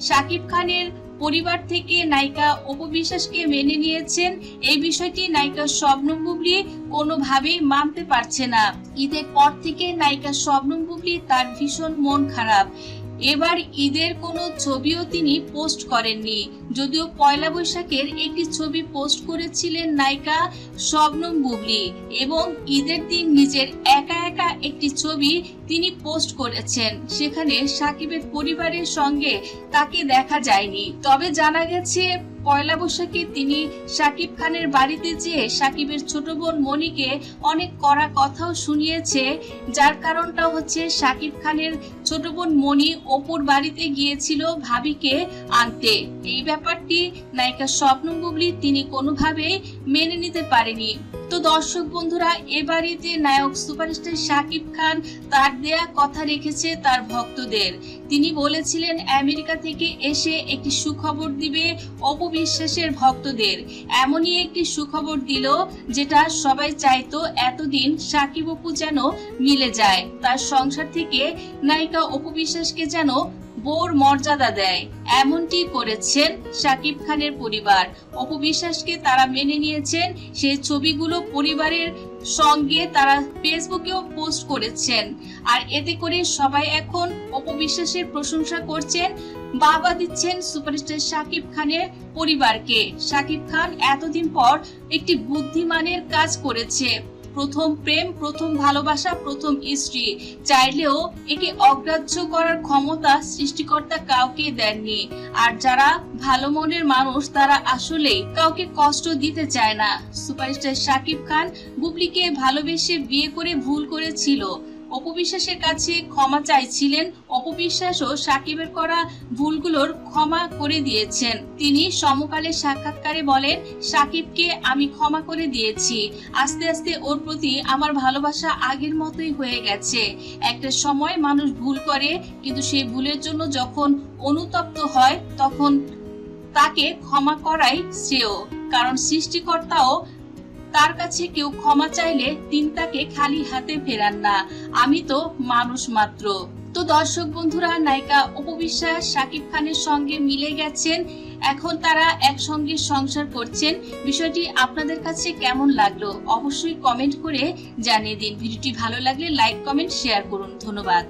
শাকিব খানের পরিবার থেকে নায়িকা অপু বিশ্বাসকে মেনে নিয়েছেন। এই বিষয়টি নায়িকা শবনম বুবলি কোনোভাবেই মানতে পারছে না। ঈদের পর থেকে নায়িকা শবনম বুবলি তার ভীষণ মন খারাপ। এবার ঈদের কোনো ছবিও তিনি পোস্ট করেননি, যদিও পয়লা বৈশাখের একটি ছবি পোস্ট করেছিলেন নায়িকা শবনম বুবলি এবং ঈদের দিন নিজের একা একা একটি ছবি তিনি পোস্ট করেছেন। সেখানে শাকিবের পরিবারের সঙ্গে তাকে দেখা যায়নি। তবে জানা গেছে পয়লা বৈশাখে তিনি শাকিব খানের বাড়িতে যেয়ে শাকিবের ছোট বোন মনিকে অনেক কড়া কথাও শুনিয়েছে, যার কারণটা হচ্ছে শাকিব খানের ছোট বোন মনি অপুর বাড়িতে গিয়েছিল ভাবিকে আনতে। এই ব্যাপারটি নায়িকা শবনম বুবলি তিনি কোনোভাবেই মেনে নিতে পারেনি। তো দর্শক বন্ধুরা, এবারেতে নায়ক সুপারস্টার শাকিব খান তার দেয়া কথা রেখেছে তার ভক্তদের। তিনি বলেছিলেন আমেরিকা থেকে এসে একটি সুখবর দিবে অপু বিশ্বাসের ভক্তদের। এমনই একটি সুখবর দিল যেটা সবাই চাইতো, এতদিন শাকিব অপু যেন মিলে যায়। তার সংসার থেকে নায়িকা অপু বিশ্বাসকে যেন বউর মর্যাদা দেয়, এমনটি করেছেন শাকিব খানের পরিবার। অপু বিশ্বাসকে তারা মেনে নিয়েছেন। সেই ছবিগুলো পরিবারের সঙ্গে তারা ফেসবুকেও পোস্ট করেছেন। আর এতে করে সবাই এখন অপু বিশ্বাসের প্রশংসা করছেন, বাবা দিচ্ছেন সুপারস্টার শাকিব খানের পরিবারকে। শাকিব খান এতদিন পর একটি বুদ্ধিমানের কাজ করেছে। প্রথম প্রেম, প্রথম ভালোবাসা, প্রথম স্ত্রী, চাইলেও একে অগ্রাহ্য করার ক্ষমতা সৃষ্টিকর্তা কাউকে দেননি। আর যারা ভালো মনের মানুষ তারা আসলেই কাউকে কষ্ট দিতে চায় না। সুপারস্টার শাকিব খান বুবলিকে ভালোবেসে বিয়ে করে ভুল করেছিল। অপু বিশ্বাসের কাছে ক্ষমা চাইছিলেন। অপু বিশ্বাসও শাকিবের করা ভুলগুলোর ক্ষমা করে দিয়েছেন। তিনি সমকালের সাক্ষাৎকারে বলেন, শাকিবকে আমি ক্ষমা করে দিয়েছি। আস্তে আস্তে ওর প্রতি আমার ভালোবাসা আগের মতোই হয়ে গেছে। একটা সময় মানুষ ভুল করে, কিন্তু সেই ভুলের জন্য যখন অনুতপ্ত হয় তখন তাকে ক্ষমা করাই শ্রেয়। কারণ সৃষ্টিকর্তাও তার কাছে কেউ ক্ষমা চাইলে তিনি তাকে খালি হাতে ফেরান না। আমি তো মানুষ মাত্র। তো দর্শক বন্ধুরা, নায়িকা অপু বিশ্বাস শাকিব খানের সঙ্গে মিলে গেছেন। এখন তারা একসঙ্গে সংসার করছেন। বিষয়টি আপনাদের কাছে কেমন লাগলো অবশ্যই কমেন্ট করে জানিয়ে দিন। ভিডিওটি ভালো লাগলে লাইক, কমেন্ট, শেয়ার করুন। ধন্যবাদ।